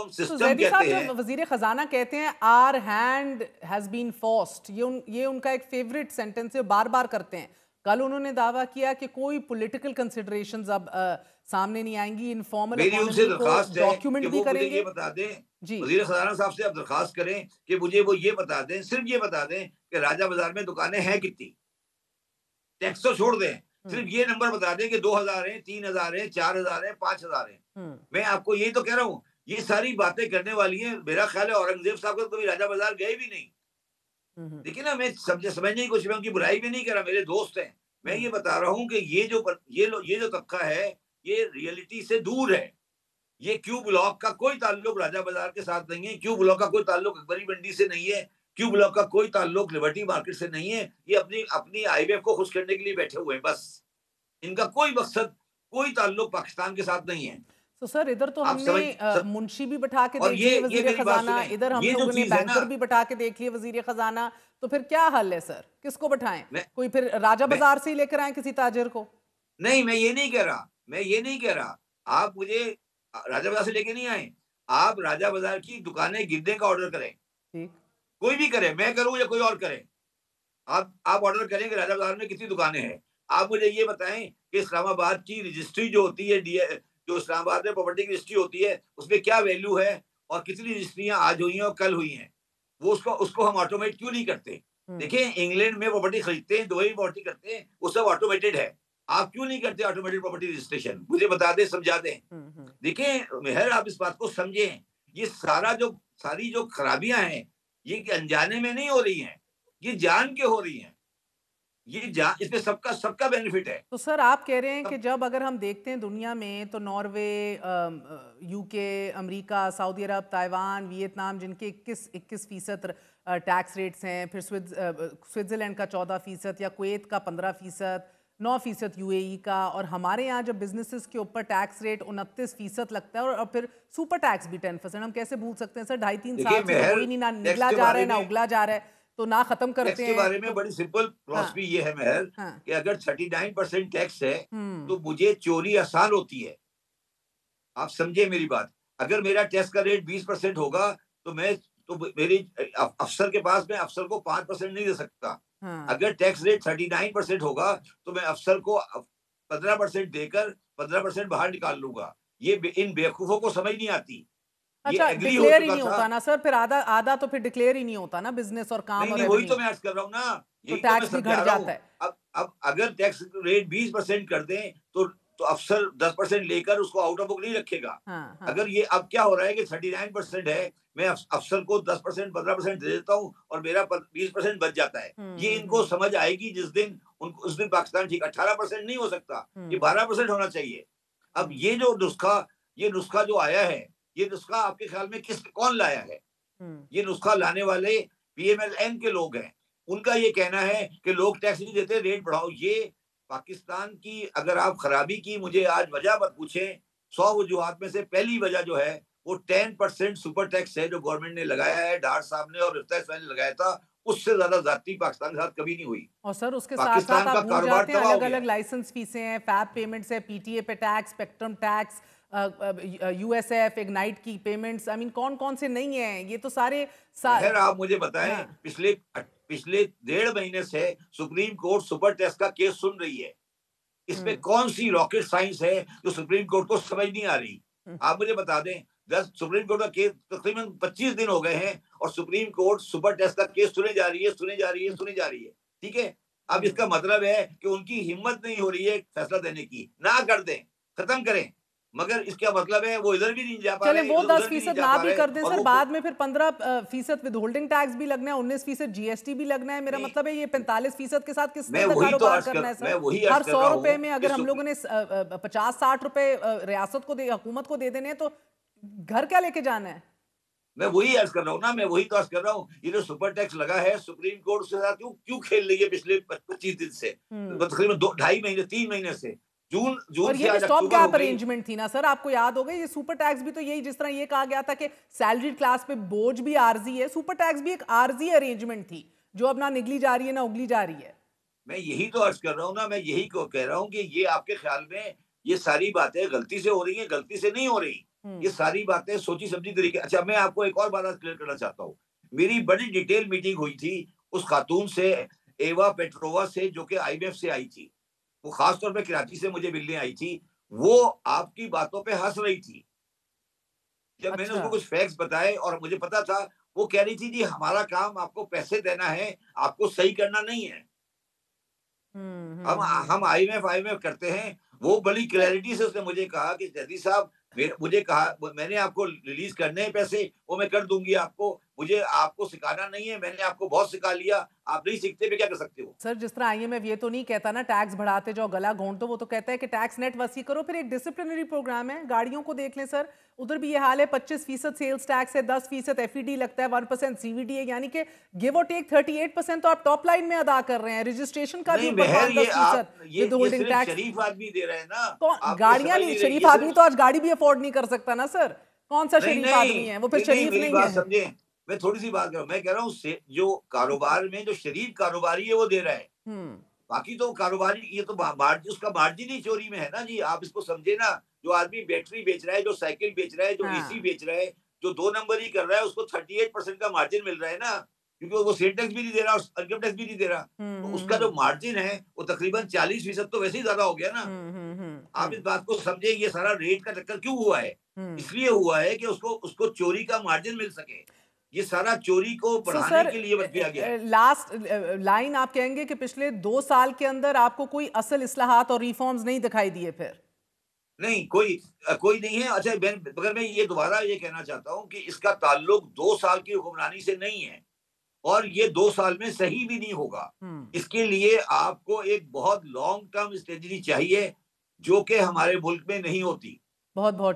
जिसको हम तो सिस्टम जैदी कहते साहब, हैं। जब वजीर खजाना कहते हैं our hand has been forced, ये उनका एक फेवरेट सेंटेंस है, बार बार करते हैं। कल उन्होंने दावा किया कि कोई पॉलिटिकल कंसिडरेशंस अब सामने नहीं आएंगी, इनफॉर्मल मेरी उनसे इकोनॉमी को दरखास्त है कि डॉक्यूमेंट भी वो मुझे ये करेंगे। बता दें, जी। वजीर खजाना साहब से आप दरखास्त करें कि मुझे वो ये बता दें, सिर्फ ये बता दें कि राजा बाजार में दुकानें हैं कितनी, टैक्स तो छोड़ दें, हम्म। सिर्फ ये नंबर बता दें कि 2000 है, 3000 है, 4000 है, 5000 है। हम्म। मैं आपको यही तो कह रहा हूँ, ये सारी बातें करने वाली हैं। मेरा ख्याल है औरंगजेब साहब को कभी राजा बाजार गए भी नहीं। हम्म। देखिए ना, मैं समझने की कोशिश, मैं उनकी बुराई भी नहीं कर रहा, मेरे दोस्त हैं। मैं हम्म। ये बता रहा हूँ कि ये जो तबका है, ये रियलिटी से दूर है। ये क्यू ब्लॉक का कोई ताल्लुक राजा बाजार के साथ नहीं है। क्यू ब्लॉक का कोई ताल्लुक अकबरी मंडी से नहीं है। क्यू ब्लॉक का कोई ताल्लुक लिबर्टी मार्केट से नहीं है। ये अपनी अपनी आईएमएफ को खुश करने के लिए बैठे हुए हैं बस। इनका कोई मकसद, कोई ताल्लुक पाकिस्तान के साथ नहीं है। तो सर, इधर तो आप हमने समझ सब, मुंशी भी बैठा के और देख लिए ये वजीर मेरी बात खजाना, सुने, इधर हम ये जो लोगों ने चीज है ना, बैंकर भी बैठा के देख लिए वजीर खजाना। तो फिर क्या हल है सर, किसको बैठाएं? मैं कोई फिर राजा मैं बाजार से ही लेकर आए किसी ताजिर को? नहीं, मैं ये नहीं कह रहा, मैं ये नहीं कह रहा। आप मुझे राजा बाजार से लेके नहीं आए। आप राजा बाजार की दुकानें गिनने का ऑर्डर करें, ठीक। कोई भी करे, मैं करूं या कोई और करे। आप ऑर्डर करें कि राजा बाजार में कितनी दुकानें हैं। आप मुझे ये बताएं कि इस्लामाबाद की रजिस्ट्री जो होती है, जो इस्लामाबाद में प्रॉपर्टी की रजिस्ट्री होती है, उसमें क्या वैल्यू है और कितनी रजिस्ट्रियां आज हुई हैं और कल हुई हैं। वो उसको उसको हम ऑटोमेट क्यों नहीं करते? हम्म। देखिए, इंग्लैंड में प्रॉपर्टी खरीदते हैं, दुबई में प्रॉपर्टी करते हैं, वो सब ऑटोमेटेड है। आप क्यों नहीं करते ऑटोमेटेड प्रॉपर्टी रजिस्ट्रेशन? मुझे बता दें, समझा दें। हम्म। देखिए मेहर, आप इस बात को समझें। ये सारी जो खराबियां हैं, ये कि अनजाने में नहीं हो रही हैं, ये जान के हो रही हैं। इसमें सबका सबका बेनिफिट है। तो सर, आप कह रहे हैं कि सब जब अगर हम देखते हैं दुनिया में, तो नॉर्वे, यूके, अमेरिका, सऊदी अरब, ताइवान, वियतनाम, जिनके 21% टैक्स रेट्स हैं, फिर स्विट्जरलैंड का 14%, या कुवैत का 15%, 9% यूएई का, और हमारे यहाँ जब बिजनेसेस के ऊपर टैक्स रेट 29% लगता है, और फिर सुपर टैक्स भी 10%। हम कैसे भूल सकते हैं सर? 2.5-3 साल देखिए से तो मेहर, वही नहीं, ना टैक्स निगला के जा रहा बारे है ना में उगला जा रहा है, तो ना खत्म टैक्स करते के हैं बारे में तो। बड़ी सिंपल हाँ। फिलॉसफी ये है मेहर, हाँ। कि अगर 39% टैक्स है हम्म। तो मुझे चोरी आसान होती है। आप समझे मेरी बात? अगर मेरा टैक्स का रेट 20% होगा, तो मेरी अफसर के पास, मैं अफसर को 5% नहीं दे सकता। हाँ। अगर टैक्स रेट 39% होगा, तो मैं अफसर को 15% देकर 15% बाहर निकाल लूंगा। इन बेवकूफों को समझ नहीं आती। ये अच्छा, एग्री हो डिक्लेयर ही चुका नहीं था। होता ना सर? फिर आधा आधा तो फिर डिक्लेयर ही नहीं होता ना, बिजनेस और काम नहीं और नहीं, वही तो रेवेन्यू। मैं अर्ज कर रहा हूँ ना, तो यही तो मैं टैक्स भी समझा घट रहा जाता हूँ। है। अब अगर टैक्स रेट 20% कर दें, तो अफसर 10% लेकर उसको आउट ऑफ बुक नहीं रखेगा। हाँ। हाँ। अगर ये अब क्या हो रहा है कि 39% है, मैं अफसर को 10% 15% दे देता हूँ और मेरा 20% बच जाता है। ये इनको हम्म। समझ आएगी जिस दिन, उनको उस दिन पाकिस्तान ठीक। 18% नहीं हो सकता, ये हम्म। 12% होना चाहिए। अब हम्म। ये नुस्खा जो आया है, ये नुस्खा आपके ख्याल में कौन लाया है? हम्म। ये नुस्खा लाने वाले पीएमएलएन के लोग हैं। उनका ये कहना है कि लोग टैक्स नहीं देते, रेट बढ़ाओ। ये पाकिस्तान की, अगर आप खराबी की मुझे आज वजह मत पूछें, 100 वजूहात में से पहली वजह जो है वो 10% सुपर टैक्स है, जो गवर्नमेंट ने लगाया है, डार साहब ने और इफ्तार इस्माइल ने लगाया था। उससे ज्यादा ज्यादती पाकिस्तान के साथ कभी नहीं हुई। और सर, उसके साथ साथ पाकिस्तान आप का भूल कारोबार जाते हैं तबाह हो अलग गया अलग है। लाइसेंस फीसें हैं, फैब पेमेंट्स है, पीटीए पे tax, spectrum tax, USF, ignite की पेमेंट्स। आई मीन, कौन कौन से नहीं है? ये तो सारे खैर, आप मुझे बताएं, हाँ। पिछले पिछले 1.5 महीने से सुप्रीम कोर्ट सुपर टैक्स का केस सुन रही है। इसमें हम्म। कौन सी रॉकेट साइंस है जो सुप्रीम कोर्ट को समझ नहीं आ रही? हम्म। आप मुझे बता दें, 10 सुप्रीम कोर्ट का केस तकरीबन 25 दिन हो गए हैं और सुप्रीम कोर्ट सुपर टैक्स का केस सुने जा रही है, सुने जा रही है, सुने जा रही है। ठीक है। अब हम्म। इसका मतलब है कि उनकी हिम्मत नहीं हो रही है फैसला देने की। ना कर दें, खत्म करें, मगर इसका मतलब है वो इधर भी नहीं जा पा चले, रहे, वो दस उधर भी नहीं फीसद जा ना पा भी रहे, कर दें और सर, वो बाद में फिर 15% विद होल्डिंग टैक्स भी लगना है, 19% जीएसटी भी लगना है। मेरा नहीं। मतलब है, ये 45% के साथ किस तरह का कारोबार करना है मैं सर? वही हर अर्ज कर 100 रहा रुपए हूं में कि अगर हम लोगों ने 50-60 रुपए रियासत को हुकूमत को दे देने हैं, तो घर क्या लेके जाना है? मैं वही अर्ज कर रहा हूँ ना, मैं वही तो अर्ज कर रहा हूँ। ये जो सुपर टैक्स लगा है, सुप्रीम कोर्ट उसके साथ क्यों क्यों खेल रही है पिछले 25 दिन से, हम्म। तकरीबन 2 ढाई महीने 3 महीने से। जून जून और से ये भी आज स्टॉप अक्टूबर हो गैप गई। अरेंजमेंट थी ना सर? आपको याद होगा, ये सुपर टैक्स भी तो यही, जिस तरह ये कहा गया था कि सैलरी क्लास पे बोझ भी आरजी है, सुपर टैक्स भी एक आरजी अरेंजमेंट थी, जो अब ना निगली जा रही है ना उगली जा रही है। मैं यही तो अर्ज कर रहा हूँ ना, मैं यही को कह रहा हूँ कि ये आपके ख्याल में ये सारी बातें गलती से हो रही हैं? गलती से नहीं हो रही। ये सारी बातें सोची समझी तरीके। अच्छा, मैं आपको एक और बात आज क्लियर करना चाहता हूँ। मेरी बड़ी डिटेल मीटिंग हुई थी उस खातून से, एवा पेट्रोवा से, जो कि आईएमएफ से आई थी। वो खास तौर पे कराची से मुझे मिलने आई थी। वो आपकी बातों पे हँस रही थी। जब मैंने अच्छा। उसको कुछ फैक्ट्स बताए और मुझे पता था, वो कह रही थी जी हमारा काम आपको पैसे देना है, आपको सही करना नहीं है। हुँ, हम हुँ, हुँ। हम आईएमएफ आईएमएफ करते हैं। वो बड़ी सर क्लैरिटी से उसने मुझे कहा कि जैदी साहब, मुझे कहा, मैंने आपको रिलीज करने हैं पैसे, वो मैं कर दूंगी आपको। मुझे आपको सिखाना नहीं है, मैंने आपको बहुत सिखा लिया, आप नहीं सीखते, मैं क्या कर सकते हो। सर, जिस तरह आईएमएफ ये तो नहीं कहता ना टैक्स बढ़ाते जाओ, गला घोंट दो, वो तो कहता है कि टैक्स नेट वसी करो, फिर एक डिसिप्लिनरी प्रोग्राम है। गाड़ियों को देख लें सर, उधर भी ये हाल है, 25% सेल्स टैक्स है, 10% एफईडी लगता है, 1% सीवीडी है, यानी कि गिव और टेक 38% तो आप टॉप लाइन में अदा कर रहे हैं। रजिस्ट्रेशन का भी नहीं ऊपर बहर, पाँच ये दस आप, फीसद विद ये होल्डिंग सिर्फ टैक्स। शरीफ आदमी दे रहे हैं ना। कौन आप ये गाड़ियां समझ नहीं, नहीं रहे, शरीफ ये आदमी सिर्फ, तो आज गाड़ी भी अफोर्ड नहीं कर सकता ना सर। कौन सा नहीं शरीफ नहीं आदमी है वो, फिर नहीं नहीं, शरीफ मेरी नहीं बात है। समझे। मैं थोड़ी सी बात कर रहा हूँ, मैं कह रहा हूँ जो कारोबार में जो शरीफ कारोबारी है वो दे रहा है। हम्म। बाकी तो कारोबारी, ये तो मार्जिन, उसका मार्जिन ही चोरी में है ना जी। आप इसको समझे ना। जो आदमी बैटरी बेच रहा है, जो साइकिल बेच रहा है, जो एसी हाँ। बेच रहा है, जो 2 नंबर ही कर रहा है, उसको 38% का मार्जिन मिल रहा है ना, क्योंकि वो सेल टैक्स भी नहीं दे रहा और इनकम टैक्स भी नहीं दे रहा। तो उसका जो हम्म। मार्जिन है वो तकरीबन 40% तो वैसे ही ज्यादा हो गया ना। आप इस बात को समझे, ये सारा रेट का चक्कर क्यों हुआ है। हम्म। इसलिए हुआ है कि उसको उसको चोरी का मार्जिन मिल सके। ये सारा चोरी को सो बढ़ाने सर, के लिए किया गया है। लास्ट लाइन आप कहेंगे कि पिछले 2 साल के अंदर आपको कोई असल इस्लाहात और रिफॉर्म्स नहीं दिखाई दिए फिर। नहीं, कोई नहीं है। अच्छा, मगर मैं ये दोबारा ये कहना चाहता हूँ कि इसका ताल्लुक 2 साल की हुक्मरानी से नहीं है, और ये 2 साल में सही भी नहीं होगा। हम्म। इसके लिए आपको एक बहुत लॉन्ग टर्म स्ट्रेटजी चाहिए, जो कि हमारे मुल्क में नहीं होती। बहुत बहुत